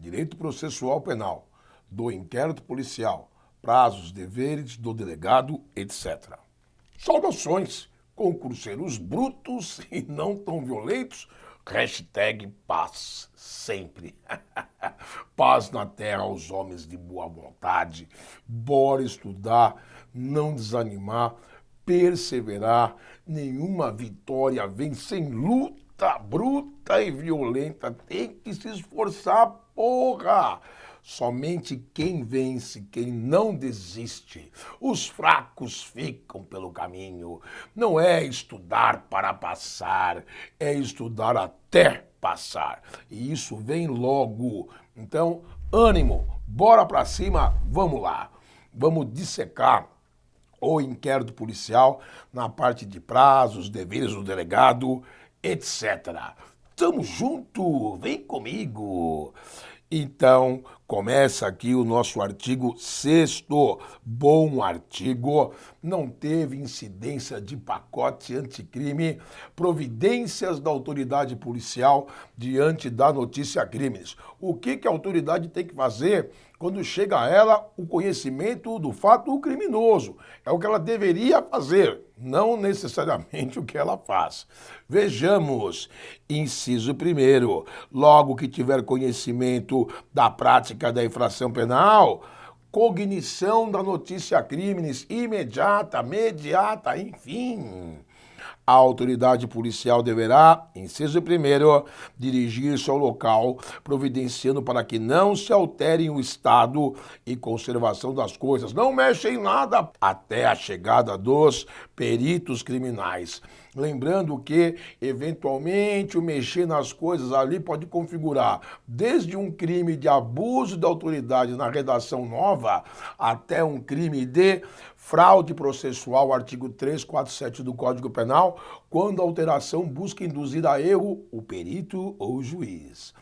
direito processual penal, do inquérito policial, prazos, deveres do delegado, etc. Saudações, concurseiros brutos e não tão violentos. Hashtag paz, sempre. Paz na terra aos homens de boa vontade. Bora estudar, não desanimar, perseverar. Nenhuma vitória vem sem luta bruta e violenta. Tem que se esforçar, porra! Somente quem vence, quem não desiste. Os fracos ficam pelo caminho. Não é estudar para passar, é estudar até passar. E isso vem logo. Então, ânimo, bora pra cima, vamos lá. Vamos dissecar o inquérito policial na parte de prazos, deveres do delegado, etc. Tamo junto, vem comigo. Então, começa aqui o nosso artigo 6º, bom artigo, não teve incidência de pacote anticrime, providências da autoridade policial diante da notícia crimes. O que a autoridade tem que fazer quando chega a ela o conhecimento do fato criminoso? É o que ela deveria fazer, não necessariamente o que ela faz. Vejamos, inciso 1º, logo que tiver conhecimento da prática da infração penal, cognição da notícia crimes imediata, mediata, enfim. A autoridade policial deverá, inciso 1º, dirigir-se ao local, providenciando para que não se alterem o estado e conservação das coisas. Não mexe em nada até a chegada dos peritos criminais. Lembrando que, eventualmente, o mexer nas coisas ali pode configurar desde um crime de abuso da autoridade na redação nova até um crime de fraude processual, artigo 347 do Código Penal, quando a alteração busca induzir a erro o perito ou o juiz.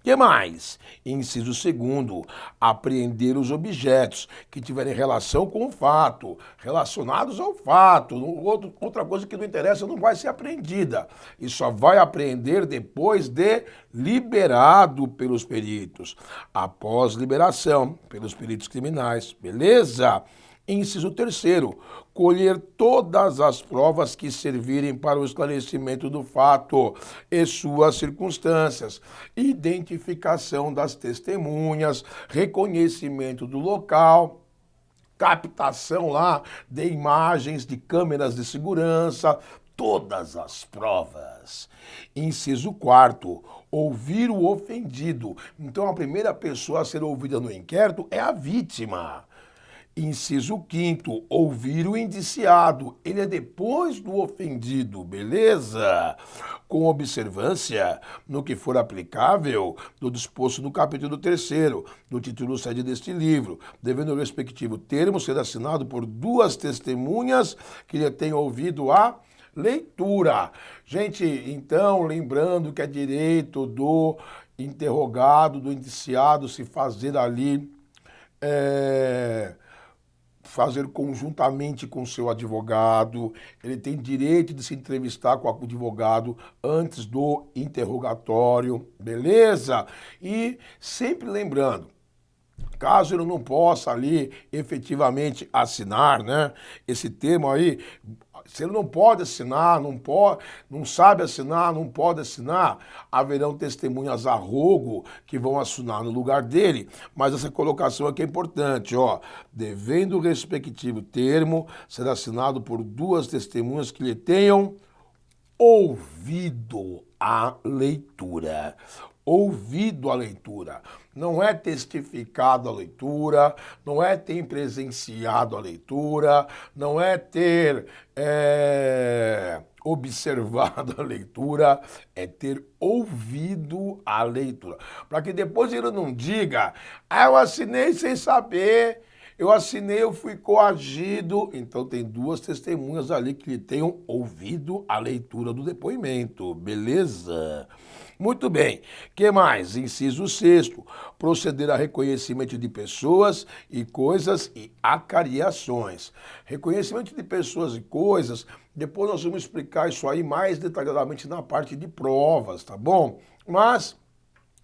Que mais? Inciso 2º, apreender os objetos que tiverem relação com o fato, relacionados ao fato. Outra coisa que não interessa não vai ser apreendida. E só vai apreender depois de liberado pelos peritos. Após liberação pelos peritos criminais. Beleza? Inciso 3º, colher todas as provas que servirem para o esclarecimento do fato e suas circunstâncias, identificação das testemunhas, reconhecimento do local, captação lá de imagens de câmeras de segurança, todas as provas. Inciso 4º, ouvir o ofendido. Então a primeira pessoa a ser ouvida no inquérito é a vítima. Inciso 5º, ouvir o indiciado. Ele é depois do ofendido, beleza? Com observância no que for aplicável do disposto no capítulo 3º, do título 7 deste livro, devendo o respectivo termo ser assinado por duas testemunhas que lhe tenham ouvido a leitura. Gente, então, lembrando que é direito do interrogado, do indiciado, se fazer ali... fazer conjuntamente com seu advogado, ele tem direito de se entrevistar com o advogado antes do interrogatório, beleza? E sempre lembrando, caso ele não possa ali efetivamente assinar, né? Esse termo aí, se ele não pode assinar, não sabe assinar, não pode assinar, haverão testemunhas a rogo que vão assinar no lugar dele, mas essa colocação aqui é importante, ó, devendo o respectivo termo ser assinado por duas testemunhas que lhe tenham ouvido a leitura. Ouvido a leitura. Não é testificado a leitura, não é ter presenciado a leitura, não é ter observado a leitura, é ter ouvido a leitura. Para que depois ele não diga, eu assinei sem saber, eu assinei, eu fui coagido. Então tem duas testemunhas ali que lhe tenham ouvido a leitura do depoimento, beleza? Muito bem. Que mais? Inciso 6º, proceder a reconhecimento de pessoas e coisas e acariações. Reconhecimento de pessoas e coisas, depois nós vamos explicar isso aí mais detalhadamente na parte de provas, tá bom? Mas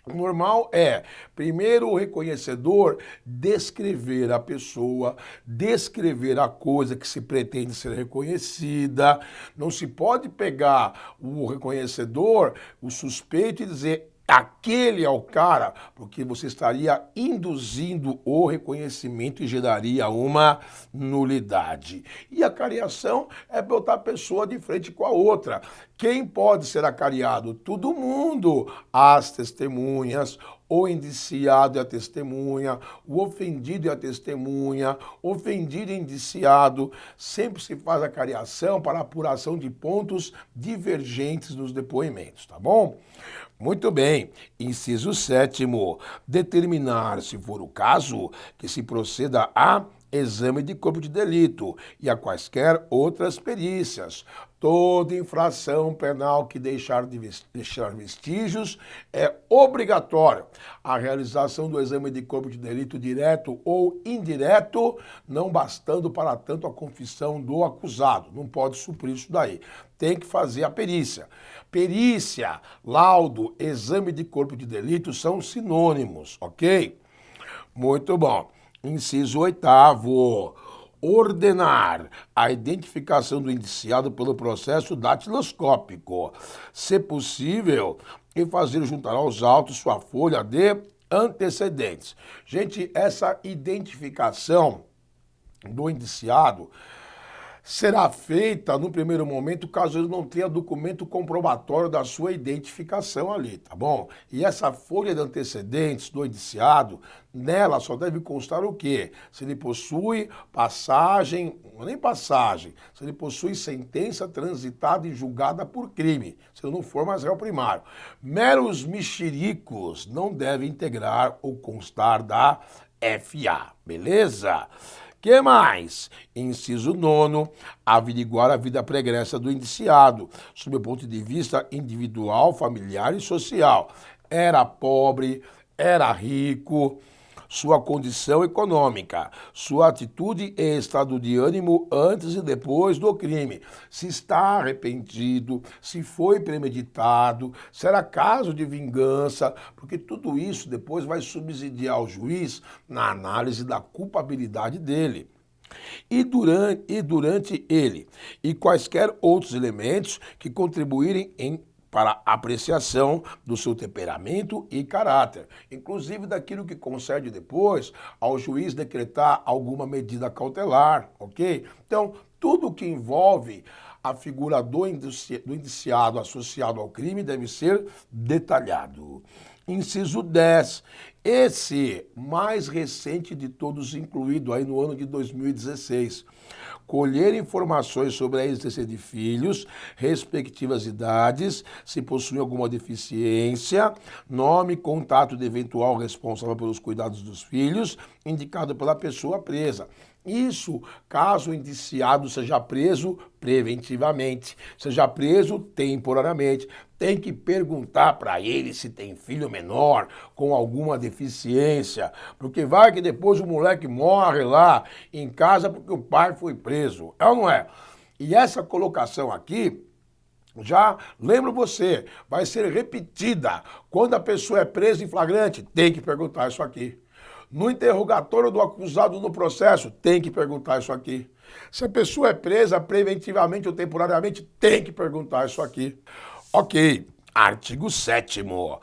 O normal é, primeiro, o reconhecedor descrever a pessoa, descrever a coisa que se pretende ser reconhecida. Não se pode pegar o reconhecedor, o suspeito, e dizer aquele é o cara, porque você estaria induzindo o reconhecimento e geraria uma nulidade. E a cariação é botar a pessoa de frente com a outra. Quem pode ser acariado? Todo mundo. As testemunhas, o indiciado e a testemunha, o ofendido e a testemunha, ofendido e indiciado. Sempre se faz a cariação para apuração de pontos divergentes nos depoimentos, tá bom? Muito bem. Inciso 7º. Determinar, se for o caso, que se proceda a exame de corpo de delito e a quaisquer outras perícias. Toda infração penal que deixar vestígios é obrigatório. A realização do exame de corpo de delito direto ou indireto, não bastando para tanto a confissão do acusado. Não pode suprir isso daí. Tem que fazer a perícia. Perícia, laudo, exame de corpo de delito são sinônimos, ok? Muito bom. Inciso 8º. Ordenar a identificação do indiciado pelo processo datiloscópico, se possível, e fazer juntar aos autos sua folha de antecedentes. Gente, essa identificação do indiciado será feita no primeiro momento caso ele não tenha documento comprobatório da sua identificação ali, tá bom? E essa folha de antecedentes do indiciado, nela só deve constar o quê? Se ele possui passagem, não é nem passagem, se ele possui sentença transitada e julgada por crime, se ele não for mais réu primário. Meros mexericos não devem integrar ou constar da FA, beleza? Que mais? Inciso 9º, averiguar a vida pregressa do indiciado, sob o ponto de vista individual, familiar e social. Era pobre, era rico, sua condição econômica, sua atitude e estado de ânimo antes e depois do crime, se está arrependido, se foi premeditado, se era caso de vingança, porque tudo isso depois vai subsidiar o juiz na análise da culpabilidade dele. E durante ele, e quaisquer outros elementos que contribuírem para a apreciação do seu temperamento e caráter, inclusive daquilo que concede depois ao juiz decretar alguma medida cautelar, ok? Então, tudo que envolve a figura do indiciado associado ao crime deve ser detalhado. Inciso 10. Esse mais recente de todos, incluído aí no ano de 2016. Colher informações sobre a existência de filhos, respectivas idades, se possuem alguma deficiência, nome e contato de eventual responsável pelos cuidados dos filhos, indicado pela pessoa presa. Isso caso o indiciado seja preso preventivamente, seja preso temporariamente. Tem que perguntar para ele se tem filho menor com alguma deficiência, porque vai que depois o moleque morre lá em casa porque o pai foi preso. É ou não é? E essa colocação aqui, já lembro você, vai ser repetida. Quando a pessoa é presa em flagrante, tem que perguntar isso aqui. No interrogatório do acusado no processo, tem que perguntar isso aqui. Se a pessoa é presa preventivamente ou temporariamente, tem que perguntar isso aqui. Ok, artigo 7º.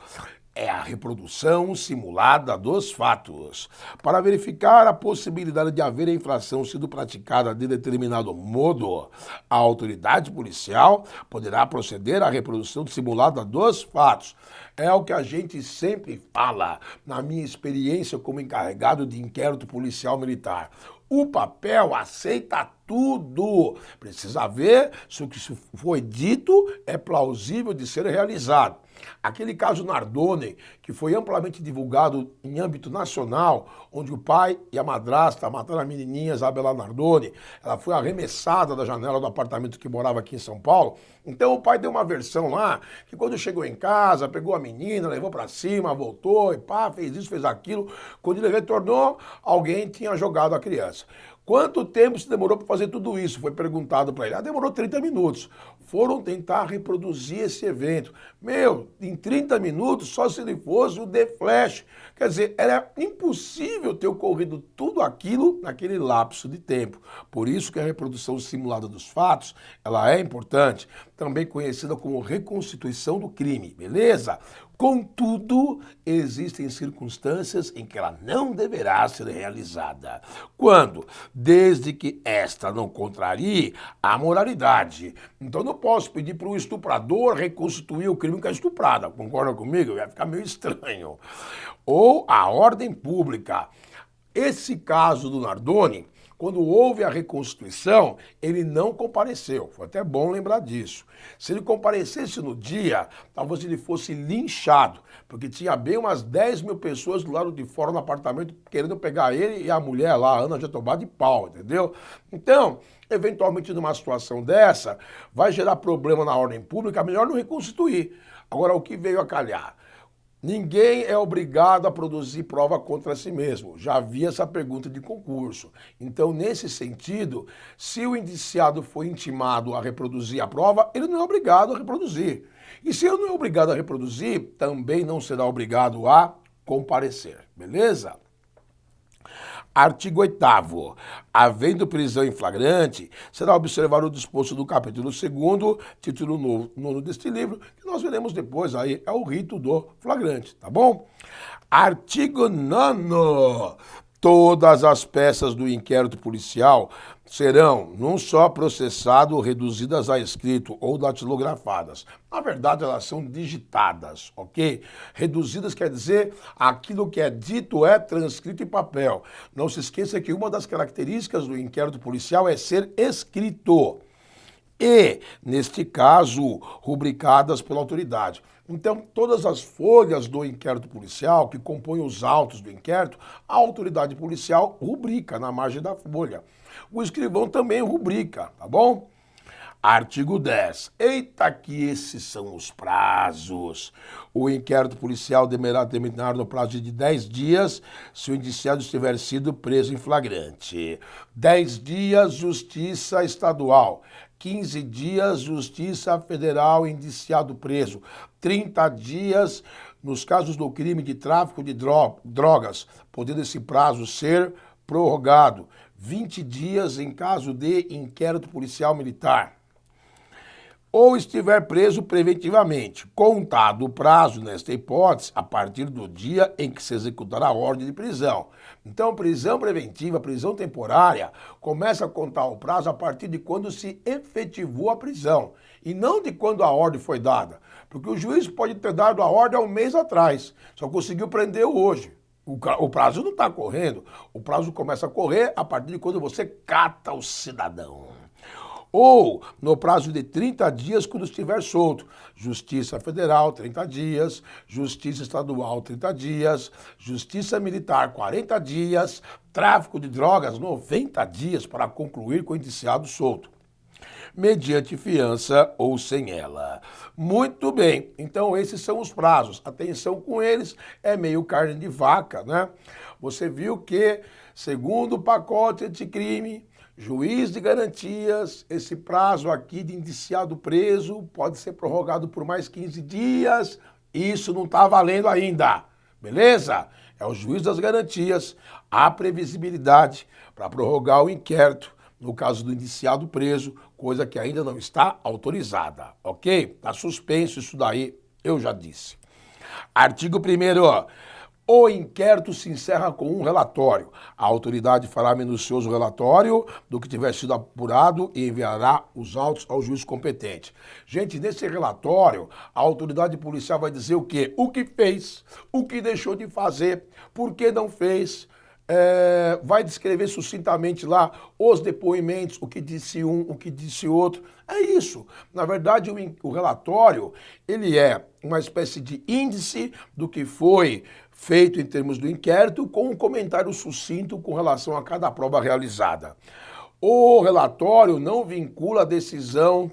É a reprodução simulada dos fatos. Para verificar a possibilidade de haver a infração sido praticada de determinado modo, a autoridade policial poderá proceder à reprodução simulada dos fatos. É o que a gente sempre fala, na minha experiência como encarregado de inquérito policial militar. O papel aceita tudo. Precisa ver se o que foi dito é plausível de ser realizado. Aquele caso Nardoni, que foi amplamente divulgado em âmbito nacional, onde o pai e a madrasta mataram a menininha Isabela Nardoni, ela foi arremessada da janela do apartamento que morava aqui em São Paulo. Então o pai deu uma versão lá, que quando chegou em casa, pegou a menina, levou para cima, voltou e pá, fez isso, fez aquilo. Quando ele retornou, alguém tinha jogado a criança. Quanto tempo se demorou para fazer tudo isso? Foi perguntado para ele. Ah, demorou 30 minutos. Foram tentar reproduzir esse evento. Meu, em 30 minutos, só se ele fosse o The Flash. Quer dizer, era impossível ter ocorrido tudo aquilo naquele lapso de tempo. Por isso que a reprodução simulada dos fatos, ela é importante, também conhecida como reconstituição do crime, beleza? Contudo, existem circunstâncias em que ela não deverá ser realizada. Quando? Desde que esta não contrarie a moralidade. Então não posso pedir para o estuprador reconstituir o crime com a estuprada. Concorda comigo? Vai ficar meio estranho. Ou a ordem pública. Esse caso do Nardoni, quando houve a reconstituição, ele não compareceu. Foi até bom lembrar disso. Se ele comparecesse no dia, talvez ele fosse linchado, porque tinha bem umas 10 mil pessoas do lado de fora do apartamento querendo pegar ele e a mulher lá, a Ana Jatobá, de pau, entendeu? Então, eventualmente numa situação dessa, vai gerar problema na ordem pública, melhor não reconstituir. Agora, o que veio a calhar? Ninguém é obrigado a produzir prova contra si mesmo. Já havia essa pergunta de concurso. Então, nesse sentido, se o indiciado foi intimado a reproduzir a prova, ele não é obrigado a reproduzir. E se ele não é obrigado a reproduzir, também não será obrigado a comparecer. Beleza? Artigo 8º. Havendo prisão em flagrante, será observado o disposto do capítulo 2º, título 9 deste livro, que nós veremos depois, aí é o rito do flagrante, tá bom? Artigo 9º. Todas as peças do inquérito policial serão, num só processado, reduzidas a escrito ou datilografadas. Na verdade, elas são digitadas, ok? Reduzidas quer dizer aquilo que é dito é transcrito em papel. Não se esqueça que uma das características do inquérito policial é ser escrito. E, neste caso, rubricadas pela autoridade. Então, todas as folhas do inquérito policial, que compõem os autos do inquérito, a autoridade policial rubrica na margem da folha. O escrivão também rubrica, tá bom? Artigo 10. Eita que esses são os prazos. O inquérito policial deverá terminar no prazo de 10 dias se o indiciado estiver sido preso em flagrante. 10 dias, Justiça Estadual. 15 dias, Justiça Federal, indiciado preso. 30 dias, nos casos do crime de tráfico de drogas, podendo esse prazo ser prorrogado. 20 dias em caso de inquérito policial militar. Ou estiver preso preventivamente, contado o prazo, nesta hipótese, a partir do dia em que se executará a ordem de prisão. Então, prisão preventiva, prisão temporária, começa a contar o prazo a partir de quando se efetivou a prisão, e não de quando a ordem foi dada. Porque o juiz pode ter dado a ordem há um mês atrás, só conseguiu prender hoje. O prazo não está correndo, o prazo começa a correr a partir de quando você cata o cidadão. Ou no prazo de 30 dias quando estiver solto. Justiça Federal, 30 dias, Justiça Estadual, 30 dias, Justiça Militar, 40 dias, tráfico de drogas, 90 dias para concluir com o indiciado solto, mediante fiança ou sem ela. Muito bem, então esses são os prazos. Atenção com eles, é meio carne de vaca, né? Você viu que, segundo o pacote anticrime, juiz de garantias, esse prazo aqui de indiciado preso pode ser prorrogado por mais 15 dias. Isso não está valendo ainda, beleza? É o juiz das garantias, a previsibilidade para prorrogar o inquérito, no caso do indiciado preso, coisa que ainda não está autorizada, ok? Está suspenso isso daí, eu já disse. Artigo 1º. O inquérito se encerra com um relatório. A autoridade fará minucioso relatório do que tiver sido apurado e enviará os autos ao juiz competente. Gente, nesse relatório, a autoridade policial vai dizer o quê? O que fez, o que deixou de fazer, por que não fez. Vai descrever sucintamente lá os depoimentos, o que disse um, o que disse outro. É isso. Na verdade, o relatório, ele é uma espécie de índice do que foi feito em termos do inquérito, com um comentário sucinto com relação a cada prova realizada. O relatório não vincula a decisão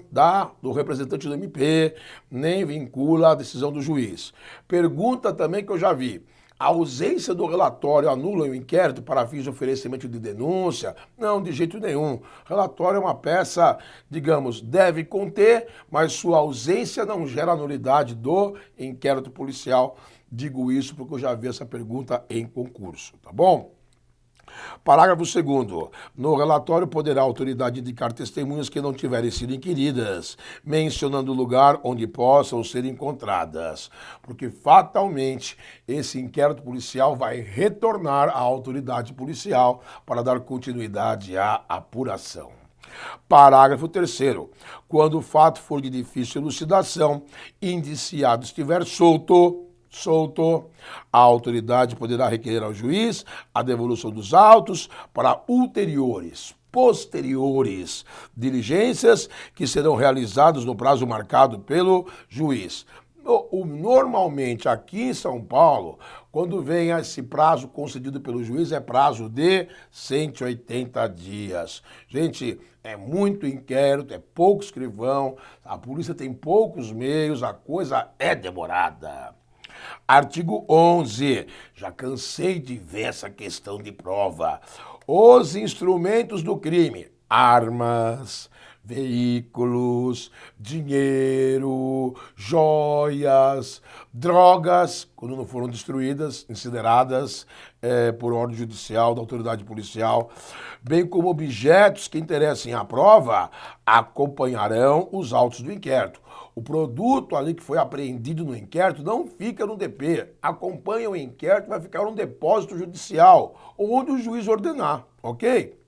do representante do MP, nem vincula a decisão do juiz. Pergunta também que eu já vi. A ausência do relatório anula o inquérito para fins de oferecimento de denúncia? Não, de jeito nenhum. Relatório é uma peça, digamos, deve conter, mas sua ausência não gera nulidade do inquérito policial. Digo isso porque eu já vi essa pergunta em concurso, tá bom? Parágrafo 2º. No relatório poderá a autoridade indicar testemunhas que não tiverem sido inquiridas, mencionando o lugar onde possam ser encontradas, porque fatalmente esse inquérito policial vai retornar à autoridade policial para dar continuidade à apuração. Parágrafo 3º. Quando o fato for de difícil elucidação, indiciado estiver solto, a autoridade poderá requerer ao juiz a devolução dos autos para posteriores diligências que serão realizadas no prazo marcado pelo juiz. Normalmente aqui em São Paulo, quando vem esse prazo concedido pelo juiz, é prazo de 180 dias. Gente, é muito inquérito, é pouco escrivão, a polícia tem poucos meios, a coisa é demorada. Artigo 11. Já cansei de ver essa questão de prova. Os instrumentos do crime: armas, veículos, dinheiro, joias, drogas, quando não foram destruídas, incineradas por ordem judicial da autoridade policial, bem como objetos que interessem à prova, acompanharão os autos do inquérito. O produto ali que foi apreendido no inquérito não fica no DP, acompanha o inquérito, vai ficar no depósito judicial, onde o juiz ordenar, ok?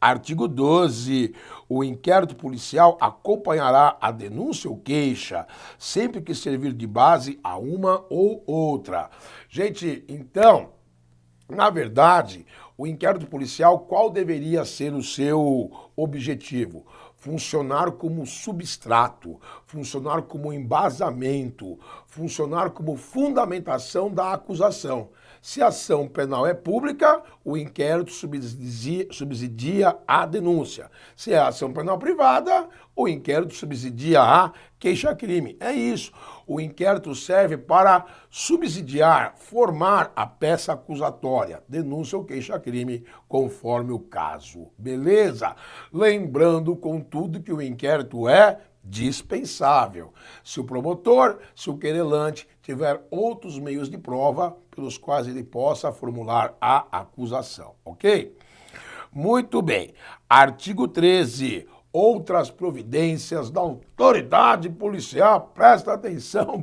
Artigo 12. O inquérito policial acompanhará a denúncia ou queixa, sempre que servir de base a uma ou outra. Gente, então, na verdade, o inquérito policial, qual deveria ser o seu objetivo? Funcionar como substrato, funcionar como embasamento, funcionar como fundamentação da acusação. Se a ação penal é pública, o inquérito subsidia a denúncia. Se é ação penal privada, o inquérito subsidia a queixa-crime. É isso. O inquérito serve para subsidiar, formar a peça acusatória, denúncia ou queixa-crime, conforme o caso. Beleza? Lembrando, contudo, que o inquérito é dispensável. Se o promotor, se o querelante tiver outros meios de prova pelos quais ele possa formular a acusação, ok? Muito bem. Artigo 13. Outras providências da autoridade policial, presta atenção,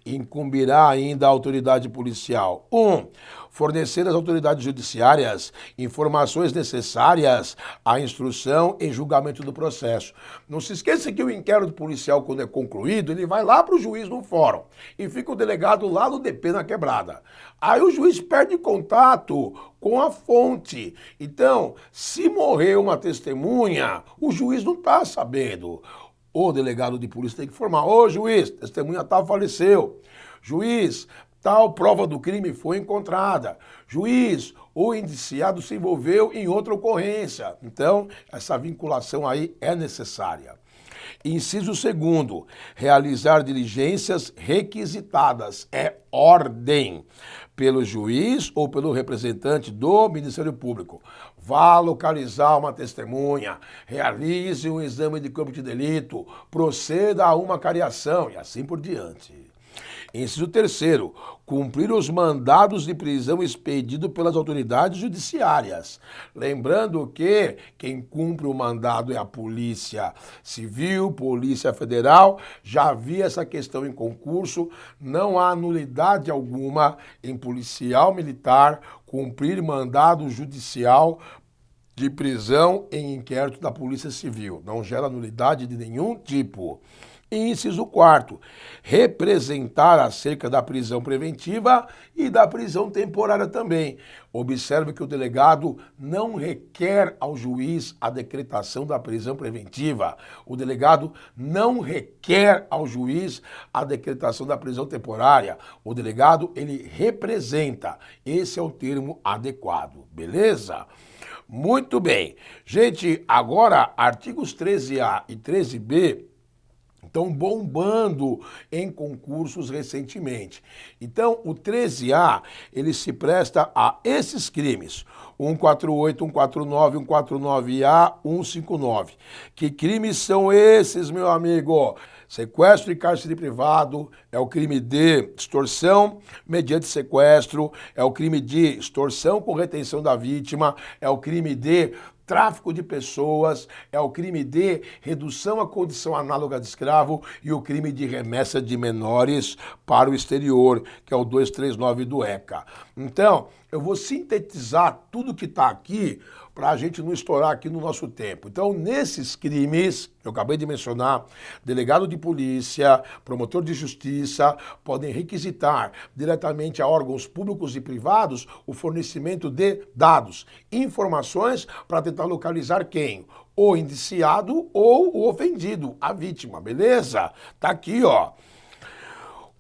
incumbirá ainda a autoridade policial. 1. Fornecer às autoridades judiciárias informações necessárias à instrução e julgamento do processo. Não se esqueça que o inquérito policial, quando é concluído, ele vai lá para o juiz no fórum e fica o delegado lá no DP na quebrada. Aí o juiz perde contato com a fonte. Então, se morrer uma testemunha, o juiz não está sabendo. O delegado de polícia tem que informar: ô juiz, testemunha tal faleceu. Juiz, tal prova do crime foi encontrada. Juiz, o indiciado se envolveu em outra ocorrência. Então, essa vinculação aí é necessária. Inciso 2º, realizar diligências requisitadas, é ordem, pelo juiz ou pelo representante do Ministério Público. Vá localizar uma testemunha, realize um exame de corpo de delito, proceda a uma cariação e assim por diante. Inciso 3º, cumprir os mandados de prisão expedidos pelas autoridades judiciárias. Lembrando que quem cumpre o mandado é a Polícia Civil, Polícia Federal. Já vi essa questão em concurso, não há nulidade alguma em policial militar cumprir mandado judicial de prisão em inquérito da Polícia Civil. Não gera nulidade de nenhum tipo. E inciso 4º, representar acerca da prisão preventiva e da prisão temporária também. Observe que o delegado não requer ao juiz a decretação da prisão preventiva. O delegado não requer ao juiz a decretação da prisão temporária. O delegado, ele representa. Esse é o termo adequado, beleza? Muito bem. Gente, agora, artigos 13A e 13B, Estão bombando em concursos recentemente. Então, o 13A, ele se presta a esses crimes. 148, 149, 149A, 159. Que crimes são esses, meu amigo? Sequestro e cárcere privado é o crime de extorsão mediante sequestro, é o crime de extorsão com retenção da vítima, é o crime de tráfico de pessoas, é o crime de redução à condição análoga de escravo e o crime de remessa de menores para o exterior, que é o 239 do ECA. Então, eu vou sintetizar tudo que está aqui para a gente não estourar aqui no nosso tempo. Então, nesses crimes, eu acabei de mencionar, delegado de polícia, promotor de justiça, podem requisitar diretamente a órgãos públicos e privados o fornecimento de dados, informações para tentar localizar quem? O indiciado ou o ofendido, a vítima, beleza? Tá aqui, ó.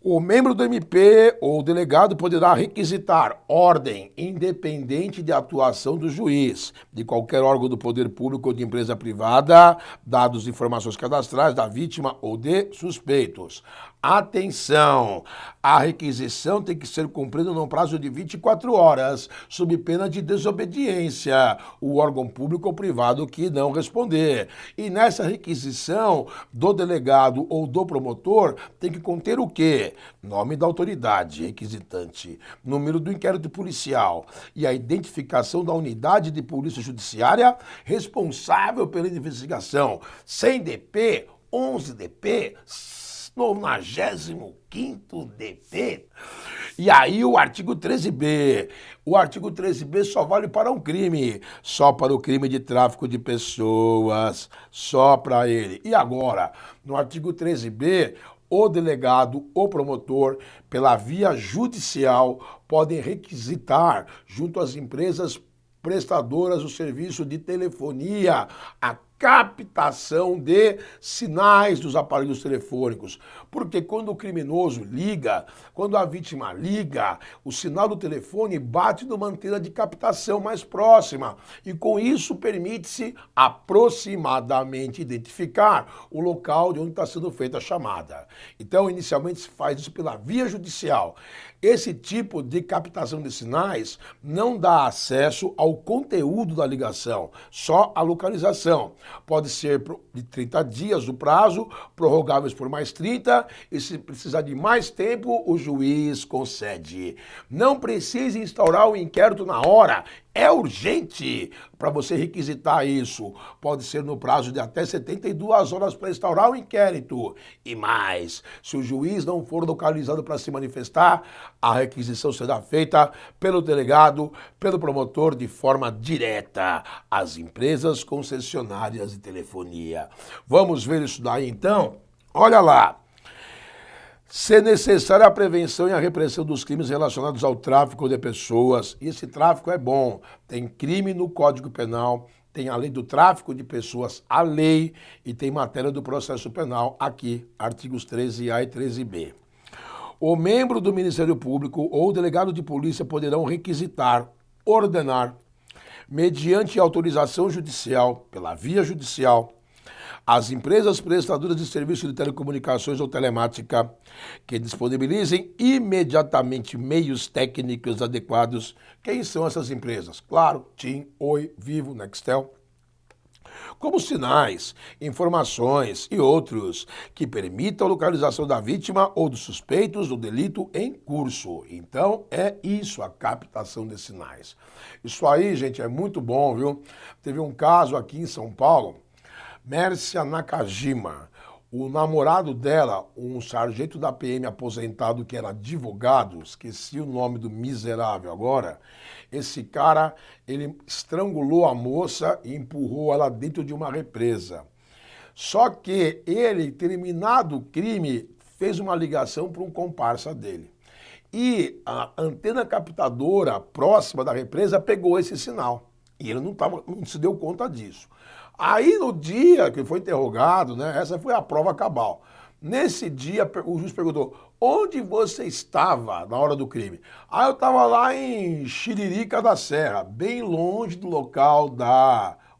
O membro do MP ou o delegado poderá requisitar ordem independente de atuação do juiz, de qualquer órgão do poder público ou de empresa privada, dados e informações cadastrais da vítima ou de suspeitos. Atenção! A requisição tem que ser cumprida no prazo de 24 horas, sob pena de desobediência, o órgão público ou privado que não responder. E nessa requisição do delegado ou do promotor tem que conter o quê? Nome da autoridade requisitante, número do inquérito policial e a identificação da unidade de polícia judiciária responsável pela investigação, 100 DP, 11 DP, 95º DP. E aí o artigo 13B. O artigo 13B só vale para um crime, só para o crime de tráfico de pessoas, só para ele. E agora, no artigo 13B, o delegado, o promotor, pela via judicial, podem requisitar junto às empresas prestadoras do serviço de telefonia a captação de sinais dos aparelhos telefônicos. Porque quando o criminoso liga, quando a vítima liga, o sinal do telefone bate numa antena de captação mais próxima e com isso permite-se aproximadamente identificar o local de onde está sendo feita a chamada. Então, inicialmente se faz isso pela via judicial. Esse tipo de captação de sinais não dá acesso ao conteúdo da ligação, só a localização. Pode ser de 30 dias o prazo, prorrogáveis por mais 30, e se precisar de mais tempo, o juiz concede. Não precisa instaurar o inquérito na hora. É urgente para você requisitar isso. Pode ser no prazo de até 72 horas para instaurar o inquérito. E mais, se o juiz não for localizado para se manifestar, a requisição será feita pelo delegado, pelo promotor de forma direta às empresas concessionárias de telefonia. Vamos ver isso daí então? Olha lá. Ser necessária a prevenção e a repressão dos crimes relacionados ao tráfico de pessoas. E esse tráfico é bom. Tem crime no Código Penal, tem a lei do tráfico de pessoas, a lei, e tem matéria do processo penal aqui, artigos 13A e 13B. O membro do Ministério Público ou o delegado de polícia poderão requisitar, ordenar, mediante autorização judicial, pela via judicial, as empresas prestadoras de serviço de telecomunicações ou telemática que disponibilizem imediatamente meios técnicos adequados. Quem são essas empresas? Claro, TIM, Oi, Vivo, Nextel. Como sinais, informações e outros que permitam a localização da vítima ou dos suspeitos do delito em curso. Então, é isso, a captação de sinais. Isso aí, gente, é muito bom, viu? Teve um caso aqui em São Paulo, Mércia Nakajima, o namorado dela, um sargento da PM aposentado que era advogado, esqueci o nome do miserável agora, esse cara, ele estrangulou a moça e empurrou ela dentro de uma represa. Só que ele, terminado o crime, fez uma ligação para um comparsa dele. E a antena captadora próxima da represa pegou esse sinal. E ele não se deu conta disso. Aí no dia que foi interrogado, né, essa foi a prova cabal. Nesse dia o juiz perguntou, onde você estava na hora do crime? Eu estava lá em Xiririca da Serra, bem longe do local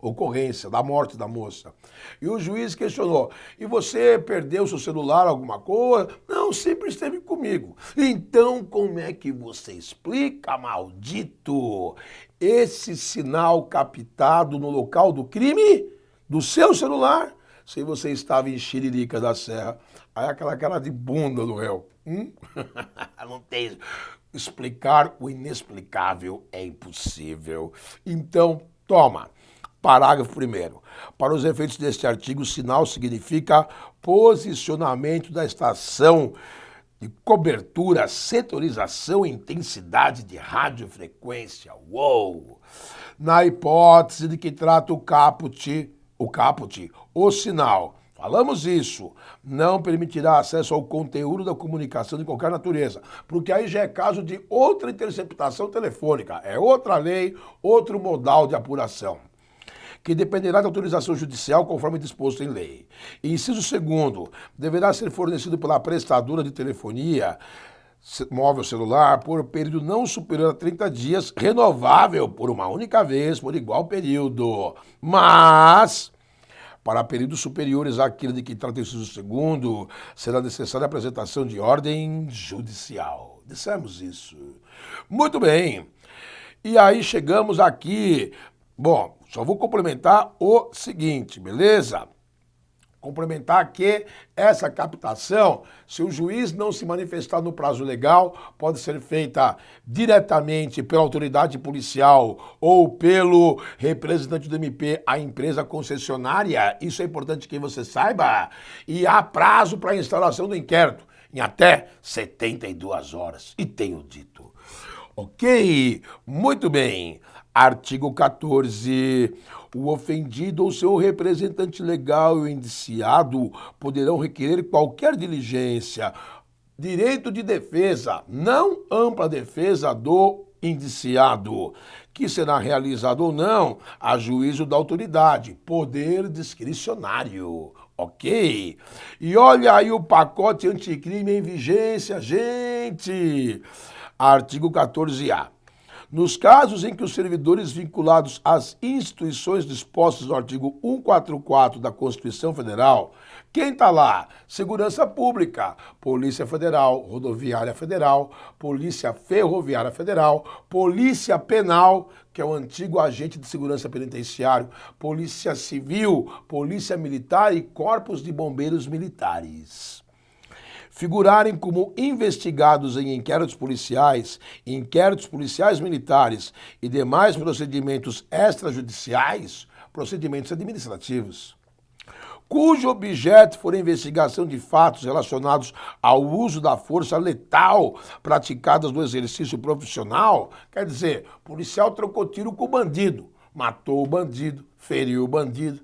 ocorrência da morte da moça. E o juiz questionou, e você perdeu seu celular, alguma coisa? Não, sempre esteve comigo. Então como é que você explica, maldito, esse sinal captado no local do crime do seu celular? Se você estava em Xiririca da Serra, aí aquela cara de bunda do réu. Não tem. Explicar o inexplicável é impossível. Então, toma. Parágrafo 1º. Para os efeitos deste artigo, sinal significa posicionamento da estação de cobertura, setorização e intensidade de radiofrequência. Uou! Na hipótese de que trata o caput, o sinal. Falamos isso, não permitirá acesso ao conteúdo da comunicação de qualquer natureza, porque aí já é caso de outra interceptação telefônica, é outra lei, outro modal de apuração, que dependerá da autorização judicial conforme disposto em lei. Inciso 2º, deverá ser fornecido pela prestadora de telefonia móvel celular por período não superior a 30 dias, renovável por uma única vez, por igual período, mas para períodos superiores àquele de que trata o inciso 2º, será necessária a apresentação de ordem judicial. Dissemos isso. Muito bem. E aí chegamos aqui. Bom, só vou complementar o seguinte, beleza? Complementar que essa captação, se o juiz não se manifestar no prazo legal, pode ser feita diretamente pela autoridade policial ou pelo representante do MP, a empresa concessionária. Isso é importante que você saiba. E há prazo para a instalação do inquérito, em até 72 horas. E tenho dito. Ok? Muito bem. Artigo 14. O ofendido ou seu representante legal e o indiciado poderão requerer qualquer diligência, direito de defesa, não ampla defesa do indiciado, que será realizado ou não a juízo da autoridade, poder discricionário. Ok? E olha aí o pacote anticrime em vigência, gente! Artigo 14A. Nos casos em que os servidores vinculados às instituições dispostas no artigo 144 da Constituição Federal, quem está lá? Segurança Pública, Polícia Federal, Rodoviária Federal, Polícia Ferroviária Federal, Polícia Penal, que é o antigo agente de segurança penitenciário, Polícia Civil, Polícia Militar e Corpos de Bombeiros Militares. Figurarem como investigados em inquéritos policiais militares e demais procedimentos extrajudiciais, procedimentos administrativos, cujo objeto for a investigação de fatos relacionados ao uso da força letal praticadas no exercício profissional, quer dizer, o policial trocou tiro com o bandido, matou o bandido, feriu o bandido,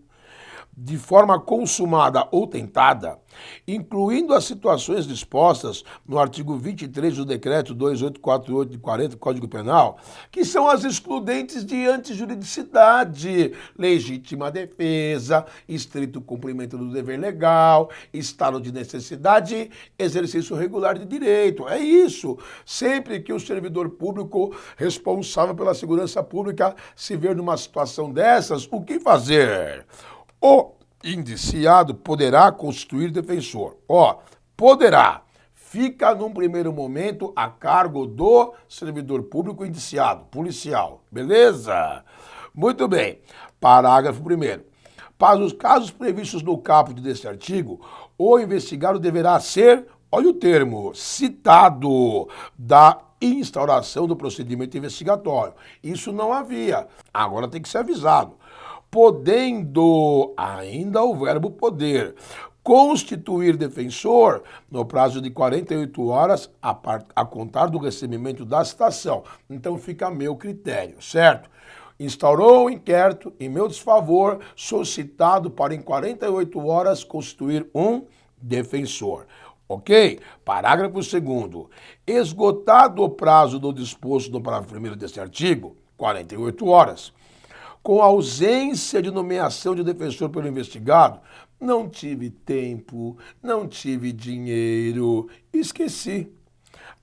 de forma consumada ou tentada, incluindo as situações dispostas no artigo 23 do Decreto 2848 de 40 do Código Penal, que são as excludentes de antijuridicidade, legítima defesa, estrito cumprimento do dever legal, estado de necessidade, exercício regular de direito. É isso. Sempre que o servidor público responsável pela segurança pública se ver numa situação dessas, o que fazer? O indiciado poderá constituir defensor. Poderá. Fica num primeiro momento a cargo do servidor público indiciado, policial. Beleza? Muito bem. Parágrafo 1º. Para os casos previstos no caput deste artigo, o investigado deverá ser, olha o termo, citado da instauração do procedimento investigatório. Isso não havia. Agora tem que ser avisado. Podendo, ainda o verbo poder, constituir defensor no prazo de 48 horas a contar do recebimento da citação. Então fica a meu critério, certo? Instaurou o inquérito, em meu desfavor, sou citado para em 48 horas constituir um defensor. Ok? Parágrafo 2º. Esgotado o prazo do disposto no parágrafo 1º deste artigo, 48 horas, com ausência de nomeação de defensor pelo investigado, não tive tempo, não tive dinheiro, esqueci.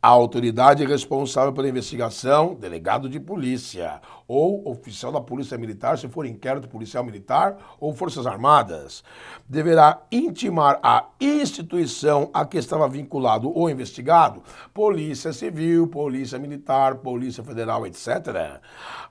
A autoridade responsável pela investigação, delegado de polícia ou oficial da polícia militar, se for inquérito policial militar ou forças armadas, deverá intimar a instituição a que estava vinculado ou investigado, polícia civil, polícia militar, polícia federal, etc.,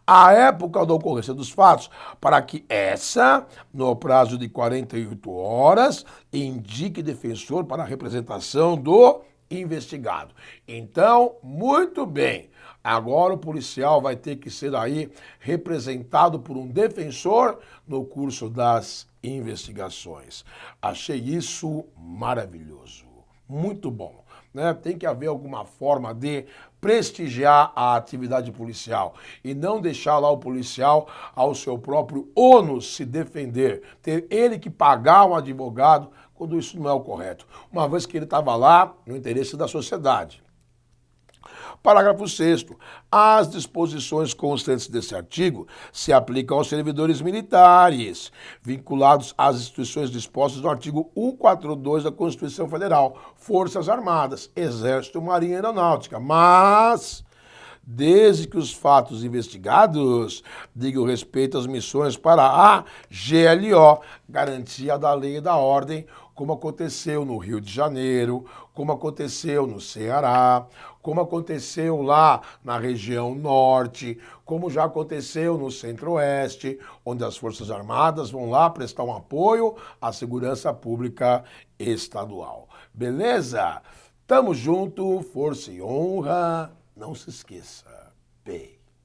à época da ocorrência dos fatos, para que essa, no prazo de 48 horas, indique defensor para a representação do investigado. Então, muito bem, agora o policial vai ter que ser aí representado por um defensor no curso das investigações. Achei isso maravilhoso, muito bom. Né? Tem que haver alguma forma de prestigiar a atividade policial e não deixar lá o policial ao seu próprio ônus se defender, ter ele que pagar um advogado quando isso não é o correto, uma vez que ele estava lá no interesse da sociedade. Parágrafo 6º. As disposições constantes desse artigo se aplicam aos servidores militares, vinculados às instituições dispostas no artigo 142 da Constituição Federal, Forças Armadas, Exército, Marinha e Aeronáutica, mas desde que os fatos investigados digam respeito às missões para a GLO, Garantia da Lei e da Ordem, como aconteceu no Rio de Janeiro, como aconteceu no Ceará, como aconteceu lá na região norte, como já aconteceu no centro-oeste, onde as Forças Armadas vão lá prestar um apoio à segurança pública estadual. Beleza? Tamo junto, força e honra. Não se esqueça. P.